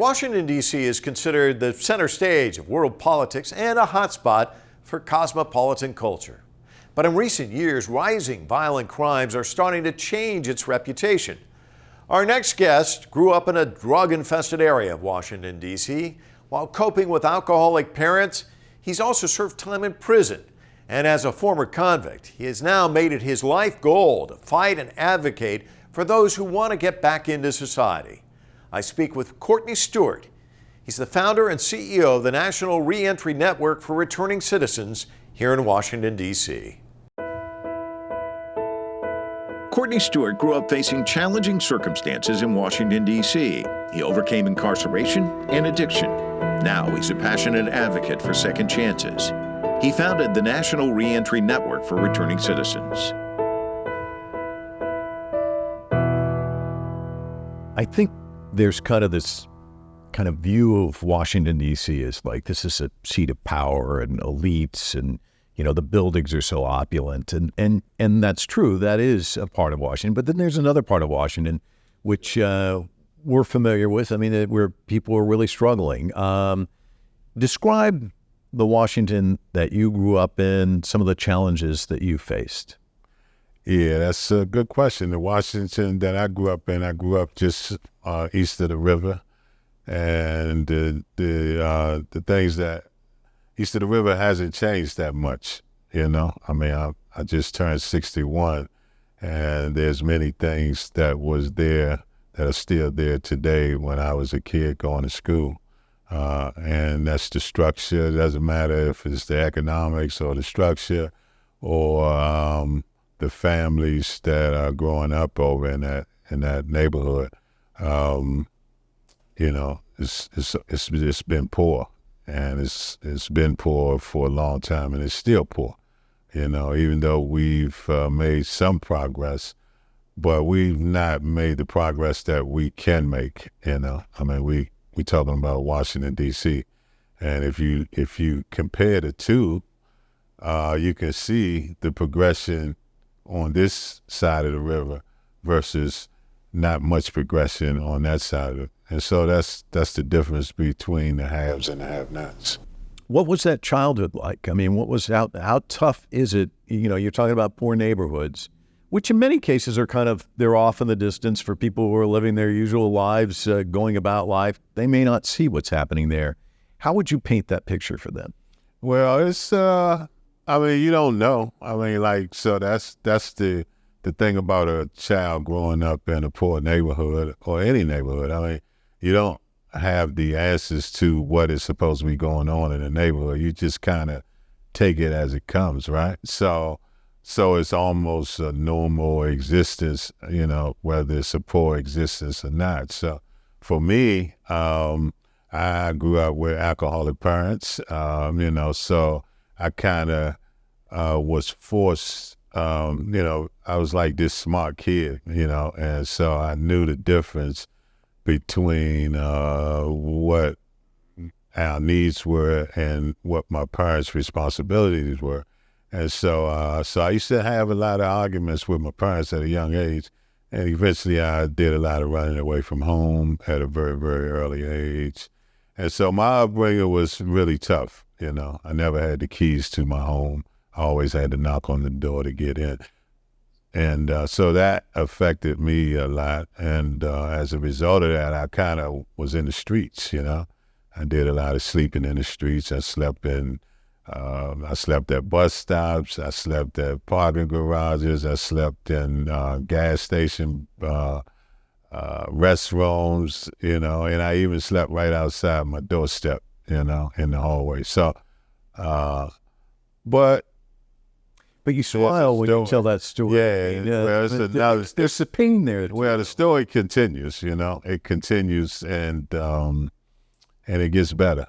Washington, D.C. is considered the center stage of world politics and a hotspot for cosmopolitan culture. But in recent years, rising violent crimes are starting to change its reputation. Our next guest grew up in a drug-infested area of Washington, D.C. While coping with alcoholic parents, he's also served time in prison. And as a former convict, he has now made it his life goal to fight and advocate for those who want to get back into society. I speak with Courtney Stewart. He's the founder and CEO of the National Reentry Network for Returning Citizens here in Washington, D.C. Courtney Stewart grew up facing challenging circumstances in Washington, D.C. He overcame incarceration and addiction. Now he's a passionate advocate for second chances. He founded the National Reentry Network for Returning Citizens. I think there's kind of this kind of view of Washington, D.C. as like this is a seat of power and elites and, you know, the buildings are so opulent. And that's true. That is a part of Washington. But then there's another part of Washington which we're familiar with. I mean, where people are really struggling. Describe the Washington that you grew up in, some of the challenges that you faced. Yeah, that's a good question. The Washington that I grew up just east of the river, and the things that east of the river hasn't changed that much. You know, I mean, I just turned 61, and there's many things that was there that are still there today when I was a kid going to school, and that's the structure. It doesn't matter if it's the economics or the structure, or the families that are growing up over in that neighborhood. You know, it's been poor, and it's been poor for a long time, and it's still poor. You know, even though we've made some progress, but we've not made the progress that we can make. You know, I mean, we talking about Washington D.C., and if you compare the two, you can see the progression on this side of the river versus not much progression on that side of it. And so that's the difference between the haves and the have-nots. What was that childhood like? I mean, how tough is it? You know, you're talking about poor neighborhoods, which in many cases are they're off in the distance for people who are living their usual lives, going about life. They may not see what's happening there. How would you paint that picture for them? Well, it's, I mean, you don't know. I mean, like, so that's the thing about a child growing up in a poor neighborhood or any neighborhood. I mean, you don't have the answers to what is supposed to be going on in the neighborhood. You just kind of take it as it comes, right? So it's almost a normal existence, you know, whether it's a poor existence or not. So for me, I grew up with alcoholic parents, you know, so I kind of was forced, you know, I was like this smart kid, you know, and so I knew the difference between what our needs were and what my parents' responsibilities were. And so I used to have a lot of arguments with my parents at a young age, and eventually I did a lot of running away from home at a very, very early age. And so my upbringing was really tough, you know. I never had the keys to my home. I always had to knock on the door to get in. And so that affected me a lot. And as a result of that, I kind of was in the streets, you know. I did a lot of sleeping in the streets. I slept at bus stops. I slept at parking garages. I slept in gas station restrooms, you know, and I even slept right outside my doorstep, you know, in the hallway. So, but you smile when you tell that story. Yeah, well, there's a pain there. Well, the story continues, you know. It continues, and it gets better.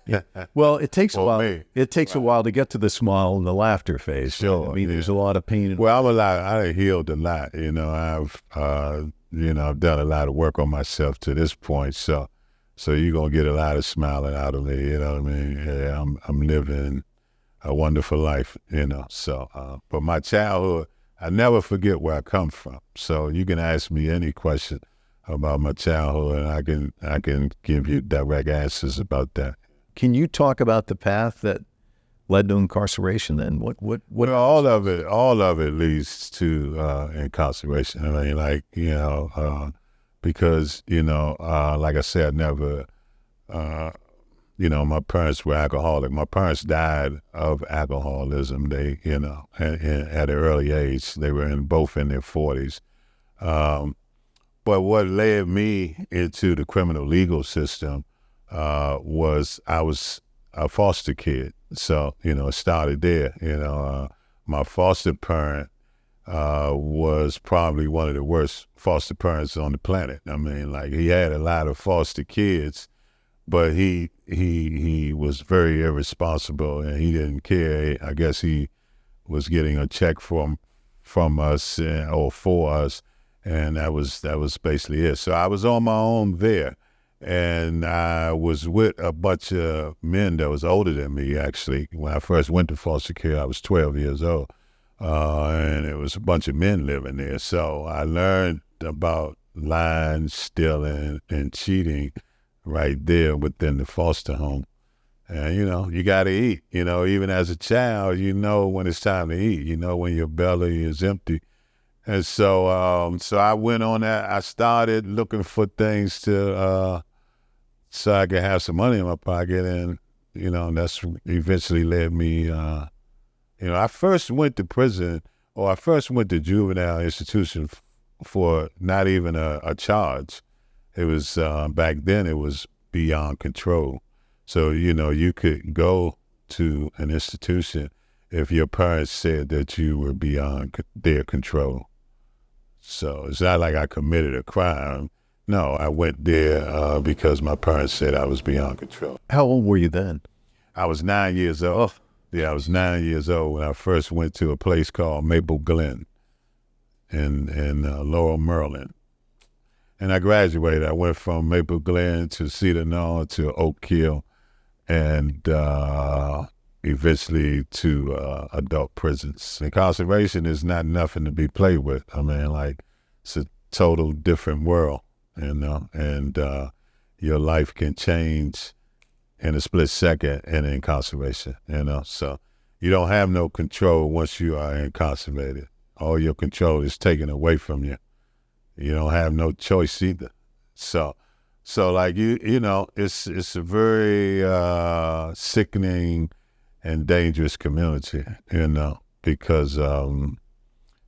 Yeah. Well, it takes a while. Me. It takes a while to get to the smile and the laughter phase. Sure. I mean, there's a lot of pain. Well, I healed a lot. You know, I've done a lot of work on myself to this point. So you're gonna get a lot of smiling out of me. You know what I mean? Yeah, I'm living a wonderful life. You know. So, but my childhood, I never forget where I come from. So you can ask me any question about my childhood, and I can give you direct answers about that. Can you talk about the path that led to incarceration then? What? Well, all of it leads to incarceration. I mean, like, because, like I said, I never, my parents were alcoholic. My parents died of alcoholism. They, at an early age, they were both in their 40s. But what led me into the criminal legal system was I was a foster kid. So, it started there. My foster parent was probably one of the worst foster parents on the planet. I mean, like, he had a lot of foster kids, but he was very irresponsible, and he didn't care. I guess he was getting a check from us or for us, and that was basically it. So I was on my own there. And I was with a bunch of men that was older than me, actually. When I first went to foster care, I was 12 years old. And it was a bunch of men living there. So I learned about lying, stealing, and cheating right there within the foster home. And, you got to eat. Even as a child, when it's time to eat. When your belly is empty. And so I went on that. I started looking for things to so I could have some money in my pocket, and that's eventually led me. I first went to prison, or I first went to juvenile institution for not even a charge. It was back then. It was beyond control. So you could go to an institution if your parents said that you were beyond their control. So it's not like I committed a crime. No, I went there because my parents said I was beyond control. How old were you then? I was 9 years old. Oh. Yeah, I was 9 years old when I first went to a place called Maple Glen in Laurel, Maryland. And I graduated. I went from Maple Glen to Cedar Knoll to Oak Hill, and eventually to adult prisons. Incarceration is not nothing to be played with. I mean, like, it's a total different world, and your life can change in a split second in incarceration, So you don't have no control once you are incarcerated. All your control is taken away from you. You don't have no choice either. So like, it's a very sickening and dangerous community, because,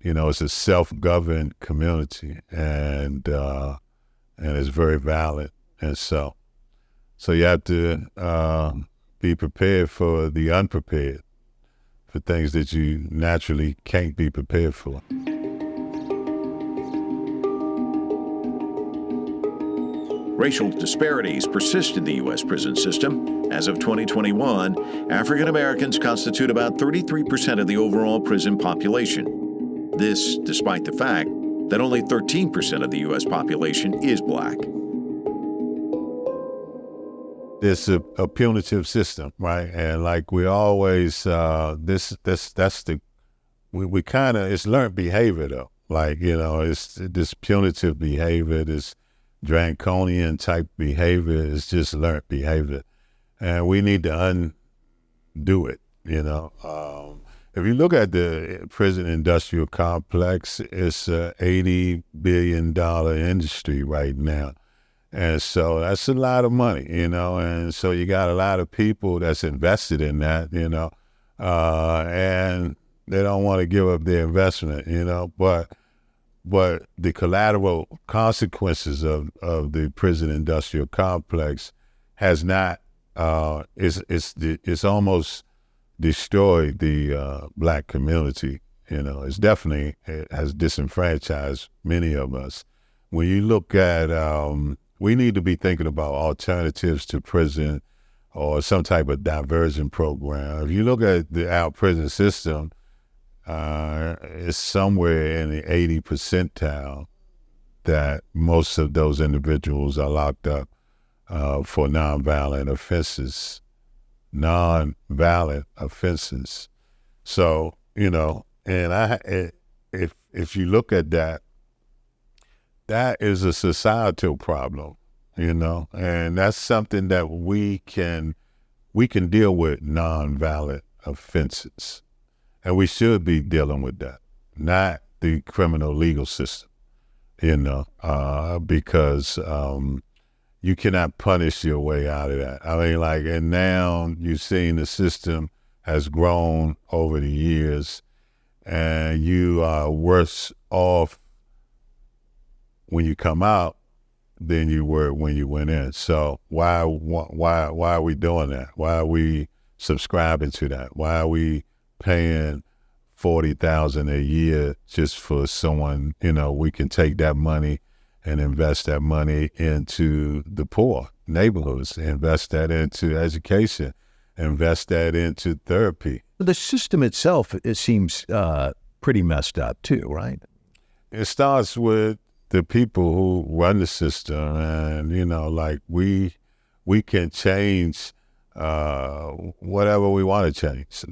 it's a self-governed community, and it's very violent. And so you have to be prepared for the unprepared, for things that you naturally can't be prepared for. Racial disparities persist in the U.S. prison system. As of 2021, African Americans constitute about 33% of the overall prison population. This, despite the fact that only 13% of the U.S. population is Black. It's a punitive system, right? And like we always, we kind of, it's learned behavior though. Like, it's this punitive behavior, this draconian type behavior is just learned behavior. And we need to undo it, If you look at the prison industrial complex, it's a $80 billion industry right now. And so that's a lot of money, and so you got a lot of people that's invested in that, and they don't want to give up their investment, but the collateral consequences of the prison industrial complex has not, it's almost destroyed the Black community, it's definitely, it has disenfranchised many of us. When you look at, we need to be thinking about alternatives to prison or some type of diversion program. If you look at our prison system, it's somewhere in the 80 percentile that most of those individuals are locked up for nonviolent offenses. So, and if you look at that, that is a societal problem, and that's something that we can deal with nonviolent offenses, and we should be dealing with that, not the criminal legal system, because you cannot punish your way out of that. I mean, and now you've seen the system has grown over the years, and you are worse off when you come out than you were when you went in. So why are we doing that? Why are we subscribing to that? Why are we paying $40,000 a year just for someone? We can take that money and invest that money into the poor neighborhoods, invest that into education, invest that into therapy. The system itself, it seems pretty messed up too, right? It starts with the people who run the system, and we can change whatever we want to change.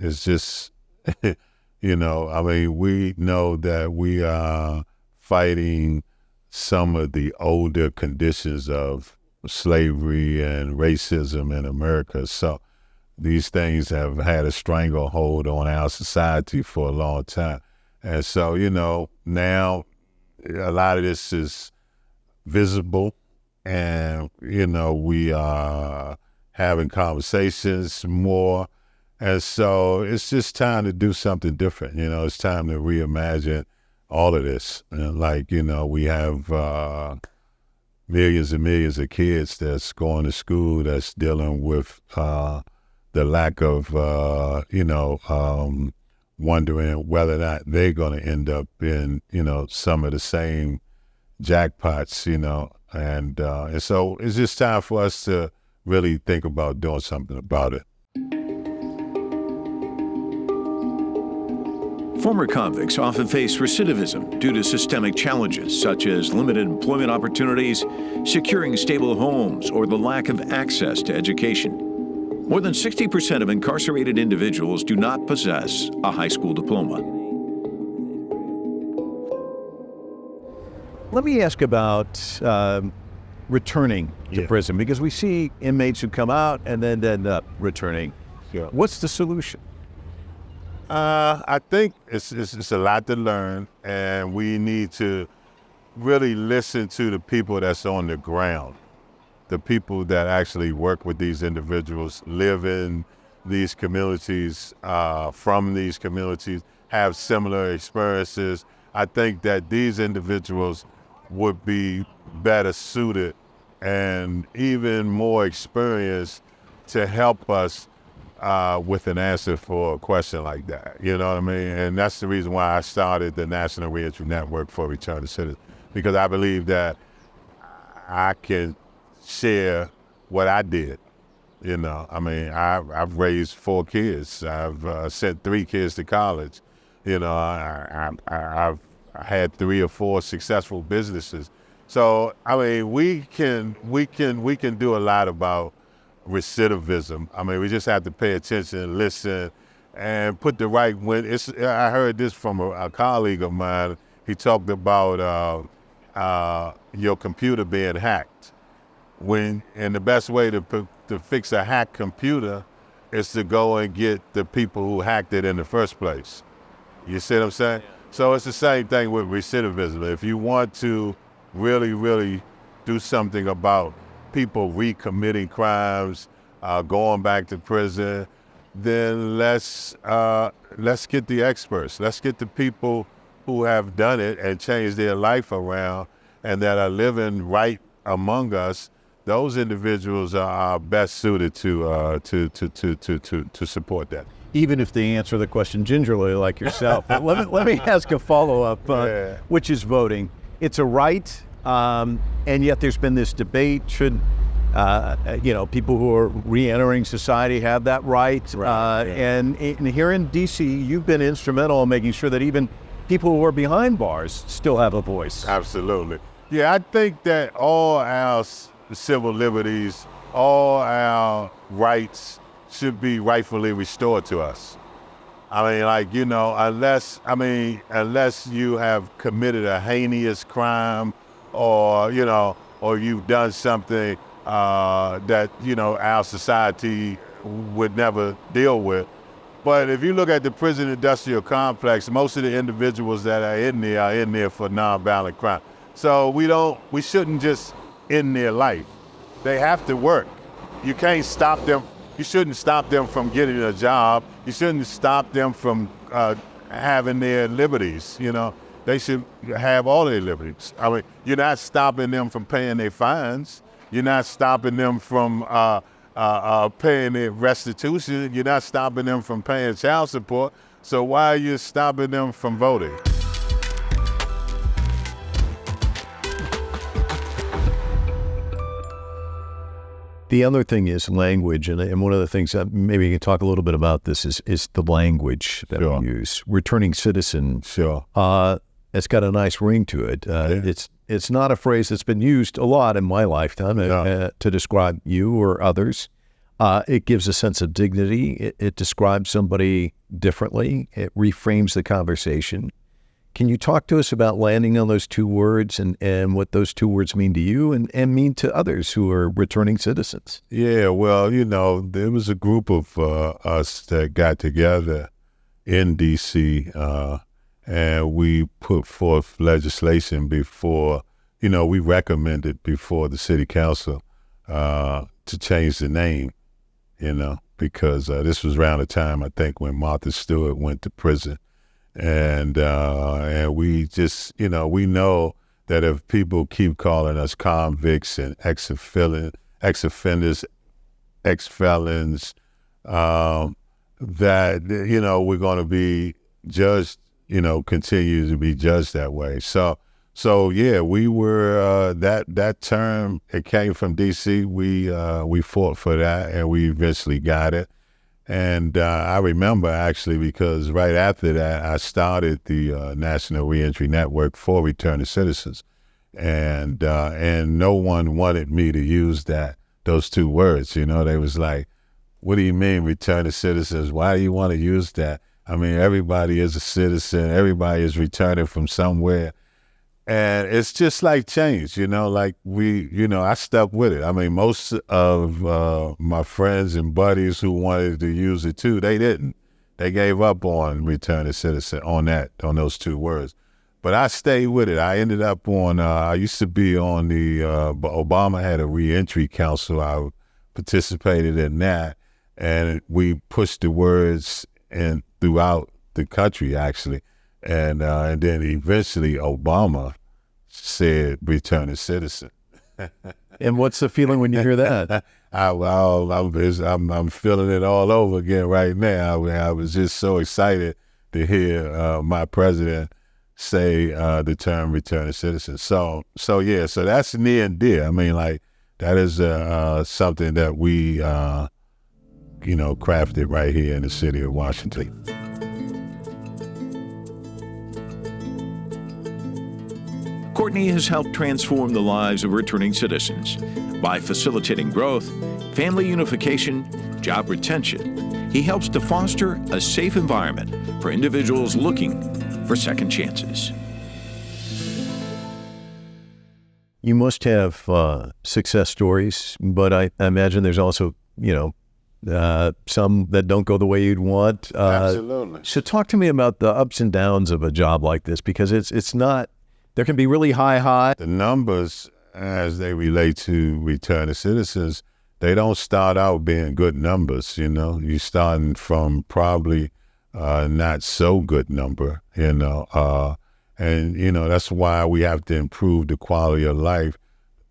It's just I mean, we know that we are fighting some of the older conditions of slavery and racism in America. So these things have had a stranglehold on our society for a long time. And so, now a lot of this is visible, and, we are having conversations more. And so it's just time to do something different. It's time to reimagine all of this. We have millions and millions of kids that's going to school that's dealing with the lack of, wondering whether or not they're going to end up in, some of the same jackpots, and so it's just time for us to really think about doing something about it. Former convicts often face recidivism due to systemic challenges such as limited employment opportunities, securing stable homes, or the lack of access to education. More than 60% of incarcerated individuals do not possess a high school diploma. Let me ask about returning to prison, because we see inmates who come out and then end up returning. Yeah. What's the solution? I think it's a lot to learn, and we need to really listen to the people that's on the ground, the people that actually work with these individuals, live in these communities, from these communities, have similar experiences. I think that these individuals would be better suited and even more experienced to help us with an answer for a question like that. You know what I mean? And that's the reason why I started the National Reentry Network for Return to Citizens, because I believe that I can share what I did. I mean, I've raised 4 kids. I've sent 3 kids to college. I've had 3 or 4 successful businesses. So I mean, we can do a lot about recidivism. I mean, we just have to pay attention, listen, and put the right. I heard this from a colleague of mine. He talked about your computer being hacked. And the best way to fix a hacked computer is to go and get the people who hacked it in the first place. You see what I'm saying? Yeah. So it's the same thing with recidivism. If you want to really, really do something about people recommitting crimes, going back to prison, then let's get the experts. Let's get the people who have done it and changed their life around and that are living right among us. Those individuals are best suited to support that. Even if they answer the question gingerly like yourself. But let me ask a follow-up, which is voting. It's a right, and yet there's been this debate. Should people who are re-entering society have that right? And here in D.C., you've been instrumental in making sure that even people who are behind bars still have a voice. Absolutely. Yeah, I think that all our civil liberties, all our rights should be rightfully restored to us. I mean, like, you know, unless you have committed a heinous crime or, you know, or you've done something that, you know, our society would never deal with. But if you look at the prison industrial complex, most of the individuals that are in there for nonviolent crime. So we shouldn't just end their life. They have to work. You can't stop them. You shouldn't stop them from getting a job. You shouldn't stop them from having their liberties, you know. They should have all their liberties. I mean, you're not stopping them from paying their fines. You're not stopping them from paying their restitution. You're not stopping them from paying child support. So why are you stopping them from voting? The other thing is language, and one of the things that maybe you can talk a little bit about this is the language that we use. Returning citizen. Sure. It's got a nice ring to it. It's not a phrase that's been used a lot in my lifetime to describe you or others. It gives a sense of dignity. It describes somebody differently. It reframes the conversation. Can you talk to us about landing on those two words and what those two words mean to you and mean to others who are returning citizens? Yeah, well, you know, there was a group of us that got together in D.C., and we put forth legislation before, you know, we recommended before the city council to change the name, you know, because this was around the time, I think, when Martha Stewart went to prison. And we just, you know, we know that if people keep calling us convicts and ex-offenders, ex-felons, that, you know, we're going to be judged, you know, continue to be judged that way. So yeah, we were, that term, it came from D.C. We fought for that and we eventually got it. And I remember actually because right after that, I started the National Reentry Network for returning citizens, and no one wanted me to use those two words. You know, they was like, "What do you mean returning citizens? Why do you want to use that? I mean, everybody is a citizen. Everybody is returning from somewhere." And it's just like change, you know, like I stuck with it. I mean, most of my friends and buddies who wanted to use it too, they didn't. They gave up on return to citizen on those two words. But I stayed with it. I ended up on, I used to be on Obama had a reentry council. I participated in that. And we pushed the words throughout the country, actually. And then eventually Obama said returning citizen. And what's the feeling when you hear that? I'm feeling it all over again right now. I was just so excited to hear my president say the term returning citizen. So yeah, so that's near and dear. I mean, like, that is something that we, crafted right here in the city of Washington. Courtney has helped transform the lives of returning citizens by facilitating growth, family unification, job retention. He helps to foster a safe environment for individuals looking for second chances. You must have success stories, but I imagine there's also, some that don't go the way you'd want. Absolutely. So talk to me about the ups and downs of a job like this, because it's not. There can be really high. The numbers, as they relate to returning citizens, they don't start out being good numbers, you know. You're starting from probably not so good number, and, that's why we have to improve the quality of life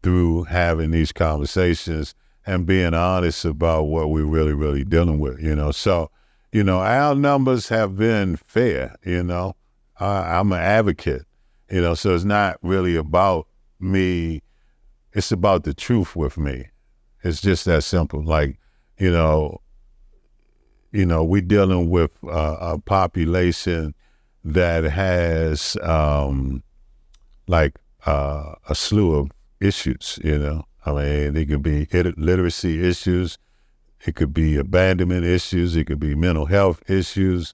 through having these conversations and being honest about what we're really, really dealing with, So, our numbers have been fair, I'm an advocate. So it's not really about me. It's about the truth with me. It's just that simple. Like, we're dealing with a population that has a slew of issues, I mean, it could be literacy issues. It could be abandonment issues. It could be mental health issues.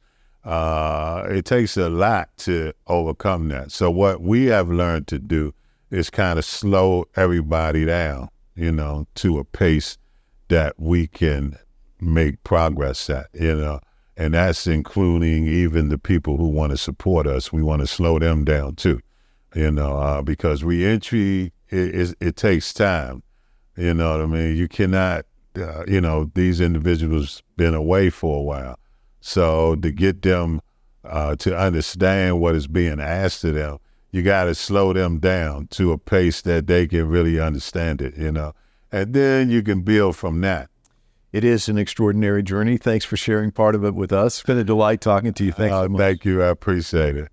It takes a lot to overcome that. So what we have learned to do is kind of slow everybody down, you know, to a pace that we can make progress at, you know, and that's including even the people who want to support us. We want to slow them down too, you know, because reentry, it takes time, you know what I mean? You cannot, you know, these individuals been away for a while. So to get them to understand what is being asked of them, you got to slow them down to a pace that they can really understand it, you know, and then you can build from that. It is an extraordinary journey. Thanks for sharing part of it with us. It's been a delight talking to you. Thanks so much. Thank you. I appreciate it.